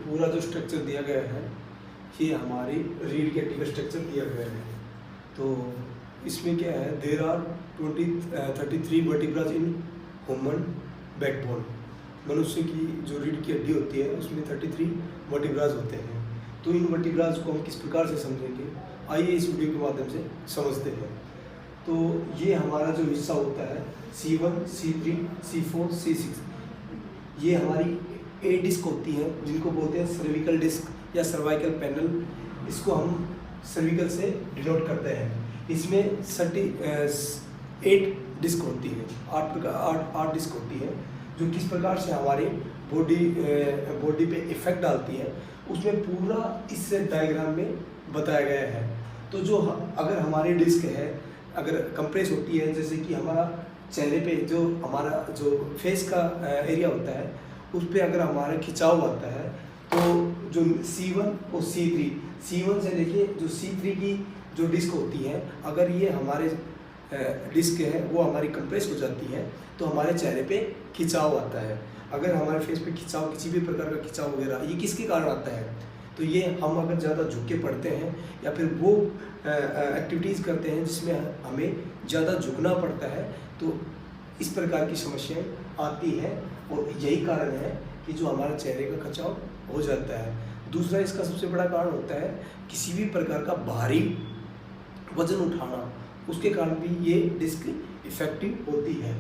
पूरा जो स्ट्रक्चर दिया गया है ये हमारी रीढ़ की हड्डी का स्ट्रक्चर दिया गया है। तो इसमें क्या है, there are 33 vertebrae in human backbone. मनुष्य की जो रीढ़ की हड्डी होती है उसमें 33 वर्टिब्राज होते हैं। तो इन वर्टिब्राज को हम किस प्रकार से समझेंगे, आइए इस वीडियो के माध्यम से समझते हैं। तो ये हमारा जो हिस्सा होता है C1, C3, C4, C6, ये हमारी ए डिस्क होती है जिनको बोलते हैं सर्विकल डिस्क या सर्वाइकल पैनल। इसको हम सर्विकल से डिनोट करते हैं। इसमें 8 डिस्क होती है, 8 डिस्क होती है जो किस प्रकार से हमारी बॉडी पे इफेक्ट डालती है, उसमें पूरा इस डायग्राम में बताया गया है। तो जो अगर हमारी डिस्क है अगर कंप्रेस होती है, जैसे कि हमारा चेहरे पे जो हमारा जो फेस का एरिया होता है उस पर अगर हमारा खिंचाव आता है, तो जो C1 और C1 से लेके जो C3 की जो डिस्क होती है, अगर ये हमारे डिस्क है वो हमारी कंप्रेस हो जाती है तो हमारे चेहरे पे खिंचाव आता है। अगर हमारे फेस पे खिंचाव, किसी भी प्रकार का खिंचाव वगैरह, ये किसके कारण आता है, तो ये हम अगर ज़्यादा झुक के पढ़ते हैं या फिर वो एक्टिविटीज़ करते हैं जिसमें हमें ज़्यादा झुकना पड़ता है, तो इस प्रकार की समस्याएं आती है। और यही कारण है कि जो हमारे चेहरे का खिंचाव हो जाता है। दूसरा इसका सबसे बड़ा कारण होता है किसी भी प्रकार का भारी वजन उठाना, उसके कारण भी ये डिस्क इफेक्टिव होती है।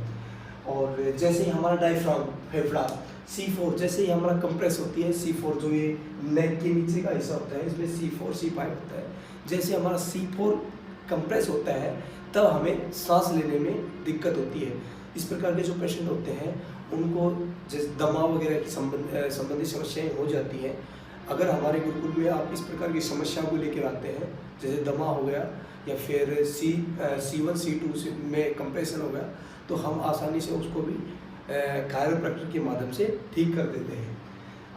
और जैसे ही हमारा डायफ्राम, फेफड़ा, C4 जैसे ही हमारा कंप्रेस होती है, C4 जो ये नेक के नीचे का हिस्सा होता है, इसमें C4, C5 होता है। जैसे हमारा C4 कंप्रेस होता है तब हमें सांस लेने में दिक्कत होती है। इस प्रकार के जो पेशेंट होते हैं उनको जैसे दमा वगैरह की संबंधित समस्याएं हो जाती हैं। अगर हमारे गुरुकुल में आप इस प्रकार की समस्याओं को लेकर आते हैं, जैसे दमा हो गया या फिर C1, C2 में कंप्रेशन हो गया, तो हम आसानी से उसको भी कायरोप्रैक्टर के माध्यम से ठीक कर देते हैं।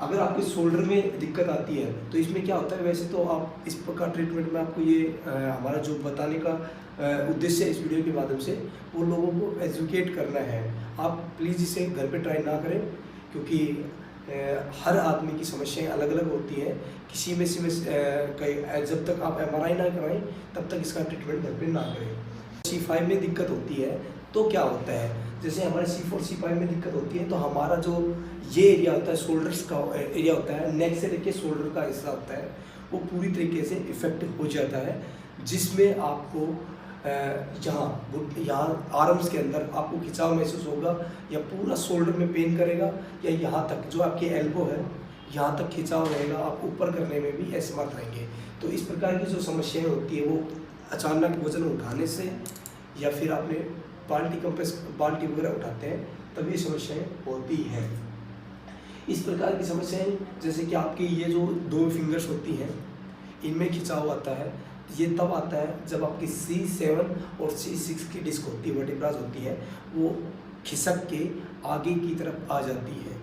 अगर आपके शोल्डर में दिक्कत आती है तो इसमें क्या होता है, वैसे तो आप इस प्रकार ट्रीटमेंट में आपको ये हमारा जो बताने का उद्देश्य है इस वीडियो के माध्यम से, वो लोगों को एजुकेट करना है। आप प्लीज़ इसे घर पे ट्राई ना करें, क्योंकि हर आदमी की समस्याएं अलग अलग होती हैं। किसी में जब तक आप MRI ना कराएं तब तक इसका ट्रीटमेंट घर पे ना करें। C5 में दिक्कत होती है तो क्या होता है, जैसे हमारे C4, C5 में दिक्कत होती है तो हमारा जो ये एरिया होता है, शोल्डर्स का एरिया होता है, नेक से लेके शोल्डर का हिस्सा होता है, वो पूरी तरीके से इफेक्टिव हो जाता है, जिसमें आपको यहाँ आर्म्स के अंदर आपको खिंचाव महसूस होगा, या पूरा शोल्डर में पेन करेगा, या यहाँ तक जो आपके एल्बो है यहाँ तक खिंचाव रहेगा, आप ऊपर करने में भी असमर्थ रहेंगे। तो इस प्रकार की जो समस्याएं होती है वो अचानक वजन उठाने से या फिर आपने बाल्टी वगैरह उठाते हैं तब ये समस्याएं होती हैं। इस प्रकार की समस्याएं जैसे कि आपकी ये जो 2 फिंगर्स होती हैं इनमें खिंचाव आता है, ये तब आता है जब आपकी C7 और C6 की डिस्क होती है, वर्टिब्राज होती है, वो खिसक के आगे की तरफ आ जाती है,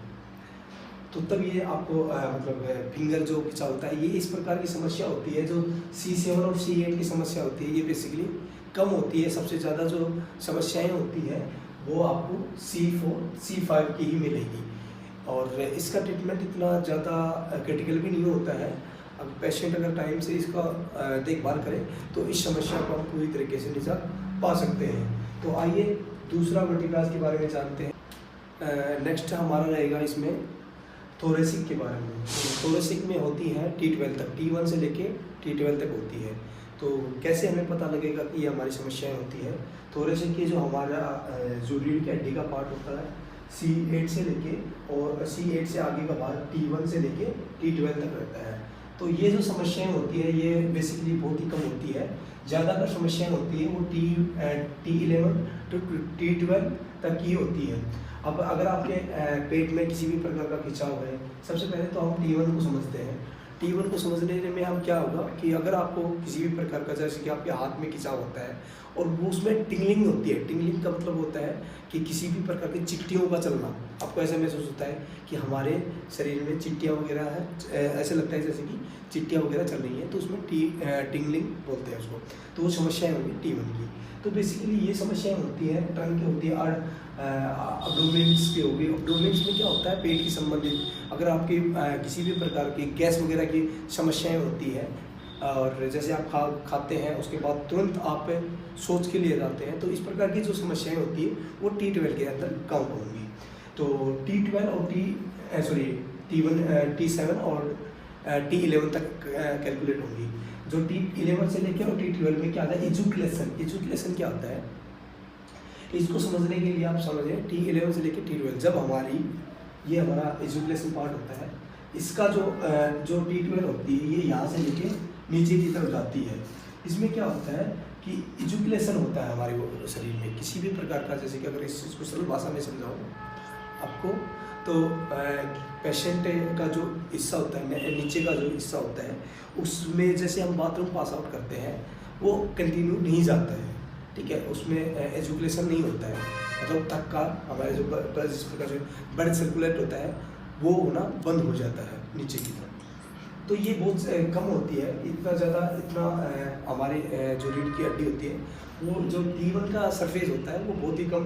तो तब ये आपको मतलब फिंगर जो खिंचाव होता है, ये इस प्रकार की समस्या होती है। जो C7 और C8 की समस्या होती है ये बेसिकली कम होती है। सबसे ज़्यादा जो समस्याएं होती हैं वो आपको C4, C5 की ही मिलेगी, और इसका ट्रीटमेंट इतना ज़्यादा क्रिटिकल भी नहीं होता है। अब पेशेंट अगर टाइम से इसका देखभाल करें तो इस समस्या को हम पूरी तरीके से निजात पा सकते हैं। तो आइए दूसरा वर्टिब्राज के बारे में जानते हैं। नेक्स्ट हमारा रहेगा इसमें थोरेसिक के बारे में। थोरेसिक में होती है T12 तक, T1 से लेके T12 तक होती है। तो कैसे हमें पता लगेगा कि ये हमारी समस्याएं होती है। थोरेसिक की जो हमारा जो रीढ़ की हड्डी का पार्ट होता है C8 से लेके, और C8 से आगे का भाग T1 से लेके T12 तक रहता है। तो ये जो समस्याएं होती है ये बेसिकली बहुत ही कम होती है। ज़्यादातर समस्याएं होती है वो T11 to T12 तक ही होती है। अब अगर आपके पेट में किसी भी प्रकार का खिंचाव है, सबसे पहले तो हम T1 को समझते हैं। T1 को समझने में हम क्या होगा कि अगर आपको किसी भी प्रकार का, जैसे कि आपके हाथ में खिंचाव होता है और वो उसमें टिंगलिंग होती है। टिंगलिंग का मतलब होता है कि किसी भी प्रकार की चिट्टियों का चलना, आपको ऐसा महसूस होता है कि हमारे शरीर में चिट्टियाँ वगैरह है, ऐसे लगता है जैसे कि चिट्टियाँ वगैरह चल रही हैं, तो उसमें टिंगलिंग बोलते हैं उसको। तो वो समस्याएं होंगी T1 की। तो बेसिकली ये समस्याएं होती हैं टंग की होती है और एब्डोमेन्स की होगी। एब्डोमेन्स में क्या होता है, पेट की संबंधित अगर आपकी किसी भी प्रकार की गैस वगैरह की समस्याएं होती है, और जैसे आप खाते हैं उसके बाद तुरंत आप सोच के लिए जाते हैं, तो इस प्रकार की जो समस्याएं होती है वो T12 के अंदर काउंट होंगी। तो T12 और T1 T7 और T11 तक कैलकुलेट होंगी। जो T11 से लेकर और T12 में क्या आता है, इजुकुलेशन। इजुकुलेशन क्या होता है, इसको समझने के लिए आप समझें T11 से लेकर T12 जब हमारी ये हमारा इजुकुलेशन पार्ट होता है, इसका जो T12 होती है ये यहाँ से लेके नीचे की तरफ जाती है। इसमें क्या होता है कि इजुकुलेशन होता है हमारे शरीर में किसी भी प्रकार का, जैसे कि अगर इस चीज़ को सरल भाषा में समझाऊँ आपको, तो पेशेंट का जो हिस्सा होता है, नीचे का जो हिस्सा होता है, उसमें जैसे हम बाथरूम पास आउट करते हैं वो कंटिन्यू नहीं जाता है, ठीक है, उसमें एजुकुलेशन नहीं होता है, मतलब तक का हमारे जो जिस प्रकार जो ब्लड सर्कुलेट होता है वो होना बंद हो जाता है नीचे की तरफ। तो ये बहुत कम होती है, इतना ज़्यादा इतना हमारे जो रीढ़ की हड्डी होती है वो जो T1 का सरफेस होता है वो बहुत ही कम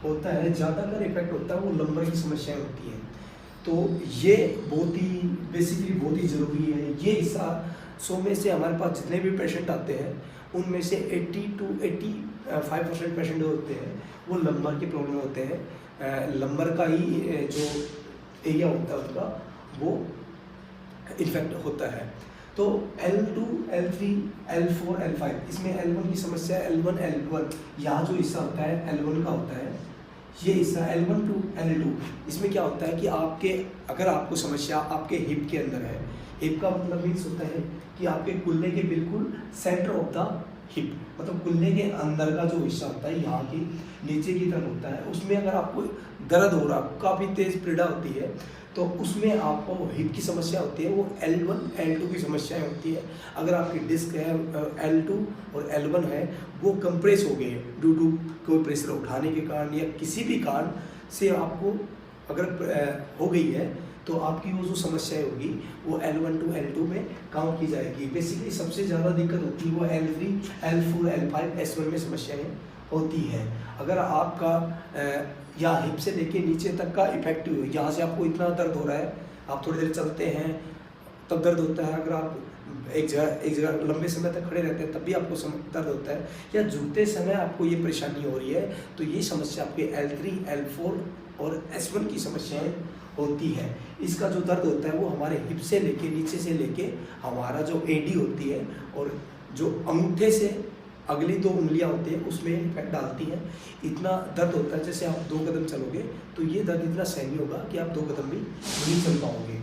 होता है, ज़्यादातर इफेक्ट होता है वो लंबर की समस्याएं होती हैं। तो ये बहुत ही बेसिकली बहुत ही ज़रूरी है। ये हिस्सा 100 में से हमारे पास जितने भी पेशेंट आते हैं उनमें से 80 to 85% पेशेंट होते हैं वो लंबर के प्रॉब्लम होते हैं। लंबर का ही जो एरिया होता है उसका वो इन्फेक्ट होता है। तो L2, L3, L4, L5 इसमें L1 की समस्या है। L1, L1 यहाँ जो हिस्सा होता है L1 का होता है, ये हिस्सा L1 to L2 इसमें क्या होता है कि अगर आपको समस्या आपके हिप के अंदर है, हिप का मतलब मीन्स होता है कि आपके कुल्ले के बिल्कुल सेंटर ऑफ द हिप, मतलब कुल्ले के अंदर का जो हिस्सा होता है यहाँ की नीचे की तरफ होता है, उसमें अगर आपको दर्द हो रहा, काफ़ी तेज़ पीड़ा होती है, तो उसमें आपको हिप की समस्या होती है, वो L1, L2 की समस्याएं होती है। अगर आपकी डिस्क है L2 और L1 है वो कंप्रेस हो गए ड्यू टू कोई प्रेशर उठाने के कारण या किसी भी कारण से आपको अगर हो गई है, तो आपकी वो जो समस्याएं होगी वो L1 to L2 में काउंट की जाएगी। बेसिकली सबसे ज़्यादा दिक्कत होती है वो L3, L4, L5, S1 में समस्याएं होती है। अगर आपका या हिप से लेके नीचे तक का इफेक्टिव हो, यहाँ से आपको इतना दर्द हो रहा है, आप थोड़ी देर चलते हैं तब दर्द होता है, अगर आप एक जगह लंबे समय तक खड़े रहते हैं तब भी आपको दर्द होता है, या झुकते समय आपको ये परेशानी हो रही है, तो ये समस्या आपके L3, L4 और S1 की समस्याएं होती है। इसका जो दर्द होता है वो हमारे हिप से लेके नीचे से लेके हमारा जो AD होती है और जो अंगूठे से अगली 2 उंगलियां होती हैं उसमें इफेक्ट डालती हैं। इतना दर्द होता है, जैसे आप 2 कदम चलोगे तो ये दर्द इतना सहनीय होगा कि आप 2 कदम भी नहीं चल पाओगे।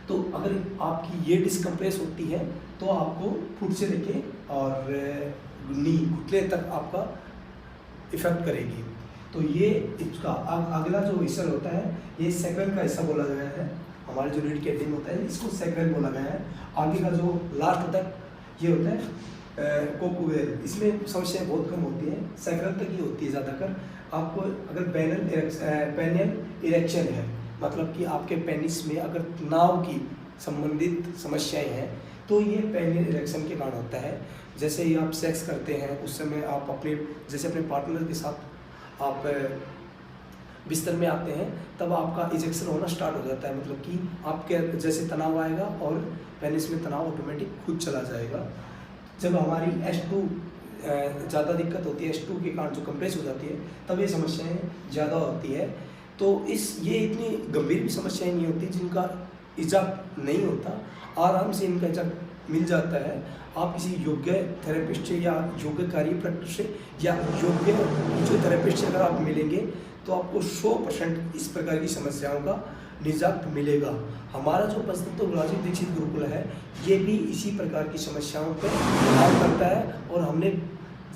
तो अगर आपकी ये डिस्कम्प्रेस होती है तो आपको फुट से लेके और नी घुटने तक आपका इफेक्ट करेगी। तो ये इसका अगला जो हिस्सा होता है ये सेक्रम का हिस्सा बोला गया है, हमारे जो रीढ़ की हड्डी में होता है इसको सेक्रम बोला गया है। आगे का जो लास्ट होता है ये होता है कोकुवेल, इसमें समस्याएं बहुत कम होती हैं, सेक्रम तक ही होती है ज़्यादातर। आपको अगर पेनियल इरेक्शन है, मतलब कि आपके पेनिस में अगर नाव की संबंधित समस्याएं हैं तो ये पेनियल इरेक्शन के कारण होता है। जैसे ही आप सेक्स करते हैं उस समय आप अपने पार्टनर के साथ आप बिस्तर में आते हैं तब आपका इजेक्शन होना स्टार्ट हो जाता है, मतलब कि आपके जैसे तनाव आएगा और पेनिस में तनाव ऑटोमेटिक खुद चला जाएगा। जब हमारी H2 ज़्यादा दिक्कत होती है, H2 के कारण जो कंप्रेस हो जाती है तब ये समस्याएं ज़्यादा होती है। तो ये इतनी गंभीर भी समस्याएं नहीं होती जिनका इजाफ़ नहीं होता, आराम से इनका इजाफ़ मिल जाता है। आप किसी योग्य थेरेपिस्ट से या योग्य कार्यप्रक्रिया से या योग्य फिजियोथेरेपिस्ट से अगर आप मिलेंगे तो आपको 100% इस प्रकार की समस्याओं का निजात मिलेगा। हमारा जो पंचतत्व राजीव दीक्षित गुरुकुल है ये भी इसी प्रकार की समस्याओं पर काम करता है और हमने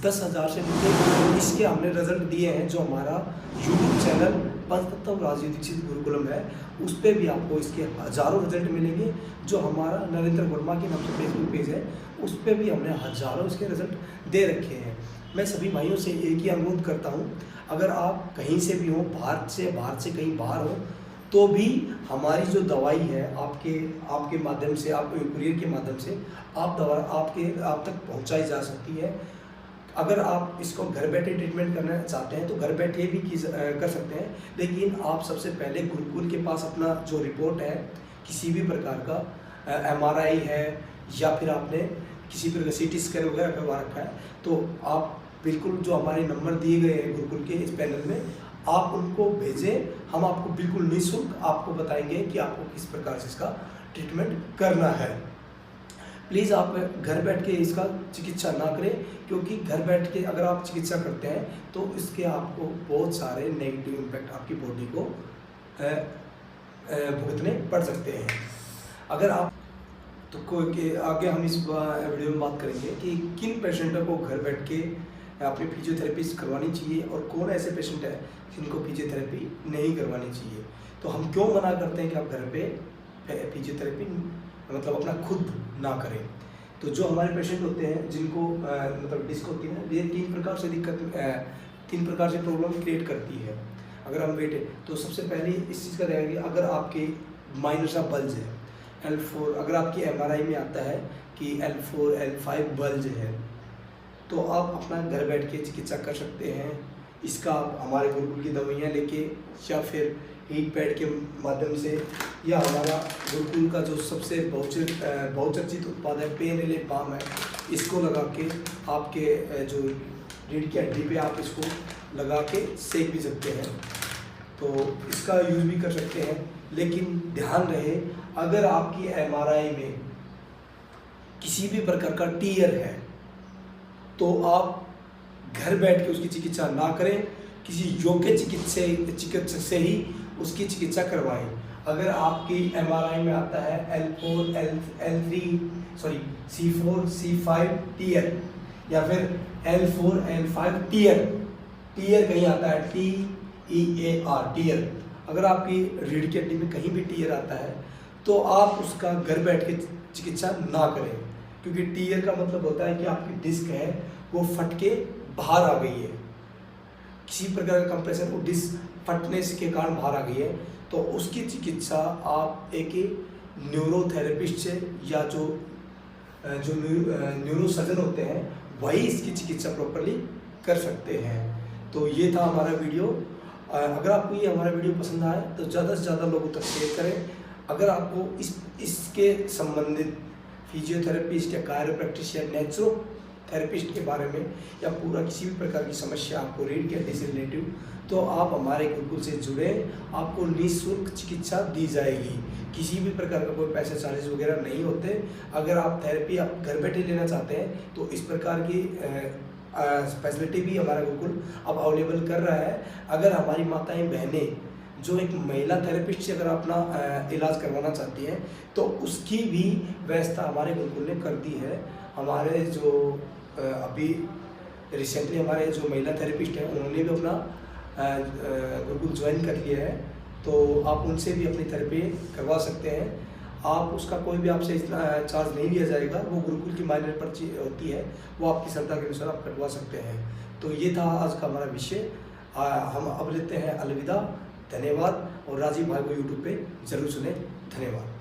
10,000 से इसके हमने रिजल्ट दिए हैं। जो हमारा यूट्यूब चैनल पंचतत्व राजीव दीक्षित गुरुकुलम है उस पर भी आपको इसके हज़ारों रिजल्ट मिलेंगे। जो हमारा नरेंद्र वर्मा के नाम से फेसबुक पेज है उस पर भी हमने हज़ारों इसके रिजल्ट दे रखे हैं। मैं सभी भाइयों से एक ही अनुरोध करता हूँ, अगर आप कहीं से भी हो, भारत से कहीं बाहर हो, तो भी हमारी जो दवाई है आपके माध्यम से, आप कुरियर के माध्यम से आप तक पहुंचाई जा सकती है। अगर आप इसको घर बैठे ट्रीटमेंट करना चाहते हैं तो घर बैठे भी कर सकते हैं, लेकिन आप सबसे पहले गुरुकुल के पास अपना जो रिपोर्ट है किसी भी प्रकार का, MRI है या फिर आपने किसी प्रकार CT स्कैन वगैरह करवा रखा है, तो आप बिल्कुल जो हमारे नंबर दिए गए हैं गुरुकुल के इस पैनल में, आप उनको भेजें। हम आपको बिल्कुल निःशुल्क आपको बताएंगे कि आपको किस प्रकार से इसका ट्रीटमेंट करना है। प्लीज़ आप घर बैठ के इसका चिकित्सा ना करें, क्योंकि घर बैठ के अगर आप चिकित्सा करते हैं तो इसके आपको बहुत सारे नेगेटिव इम्पैक्ट आपकी बॉडी को भुगतने पड़ सकते हैं। अगर आप आगे हम इस वीडियो में बात करेंगे कि किन पेशेंटों को घर बैठ के अपनी फिजियोथेरेपी करवानी चाहिए और कौन ऐसे पेशेंट है जिनको फिजियोथेरेपी नहीं करवानी चाहिए। तो हम क्यों मना करते हैं कि आप घर पे फिजियोथेरेपी मतलब अपना खुद ना करें। तो जो हमारे पेशेंट होते हैं जिनको मतलब डिस्क होती है, ये तीन प्रकार से प्रॉब्लम क्रिएट करती है। अगर हम वेट तो सबसे पहले इस चीज़ का रहेगा कि अगर आपके माइनर सा बल्ज है L4, अगर आपकी MRI में आता है कि L4 L5 बल्ज है, तो आप अपना घर बैठ के चिकित्सा कर सकते हैं। इसका आप हमारे गुरुकुल की दवाइयाँ लेके या फिर हीट पैड के माध्यम से, या हमारा गुरुकुल का जो सबसे बहुचर्चित उत्पाद है पेन रिलीफ बाम है, इसको लगा के आपके जो रीढ़ की हड्डी पे आप इसको लगा के सेक भी सकते हैं, तो इसका यूज़ भी कर सकते हैं। लेकिन ध्यान रहे, अगर आपकी MRI में किसी भी प्रकार का टीयर है तो आप घर बैठ के उसकी चिकित्सा ना करें, किसी योग्य चिकित्सक से ही उसकी चिकित्सा करवाएं। अगर आपकी MRI में आता है C4 C5 टीयर या फिर L4 L5 टीयर कहीं आता है TEAR टीयर, अगर आपकी रीढ़ की हड्डी में कहीं भी टीयर आता है तो आप उसका घर बैठ के चिकित्सा ना करें, क्योंकि टीयर का मतलब होता है कि आपकी डिस्क है वो फट के बाहर आ गई है, किसी प्रकार का कंप्रेशन, वो डिस्क फटने के कारण बाहर आ गई है, तो उसकी चिकित्सा आप एक न्यूरोथेरेपिस्ट से या जो न्यूरोसर्जन होते हैं वही इसकी चिकित्सा प्रॉपरली कर सकते हैं। तो ये था हमारा वीडियो। अगर आपको ये हमारा वीडियो पसंद आए तो ज़्यादा से ज़्यादा लोगों तक शेयर करें। अगर आपको इसके संबंधित फिजियोथेरेपिस्ट या कायरोप्रैक्टिस या नेचुरोथेरेपिस्ट के बारे में या पूरा किसी भी प्रकार की समस्या आपको रीढ़ की हड्डी से रिलेटिव, तो आप हमारे गुरुकुल से जुड़ें, आपको निःशुल्क चिकित्सा दी जाएगी, किसी भी प्रकार का कोई पैसे चार्जेस वगैरह नहीं होते। अगर आप थेरेपी आप घर बैठे लेना चाहते हैं तो इस प्रकार की फैसिलिटी भी हमारा गुरुकुल अब अवेलेबल कर रहा है। अगर हमारी माताएं बहनें जो एक महिला थेरेपिस्ट से अगर अपना इलाज करवाना चाहती हैं तो उसकी भी व्यवस्था हमारे गुरुकुल ने कर दी है। हमारे जो अभी रिसेंटली हमारे जो महिला थेरेपिस्ट हैं उन्होंने भी अपना गुरुकुल ज्वाइन कर लिया है, तो आप उनसे भी अपनी थेरेपी करवा सकते हैं। आप उसका कोई भी आपसे इतना चार्ज नहीं लिया जाएगा, वो गुरुकुल की माइनर पर्ची होती है, वो आपकी श्रद्धा के अनुसार आप कटवा सकते हैं। तो ये था आज का हमारा विषय। हम अब लेते हैं अलविदा। धन्यवाद, और राजीव भाई को यूट्यूब पे जरूर सुने। धन्यवाद।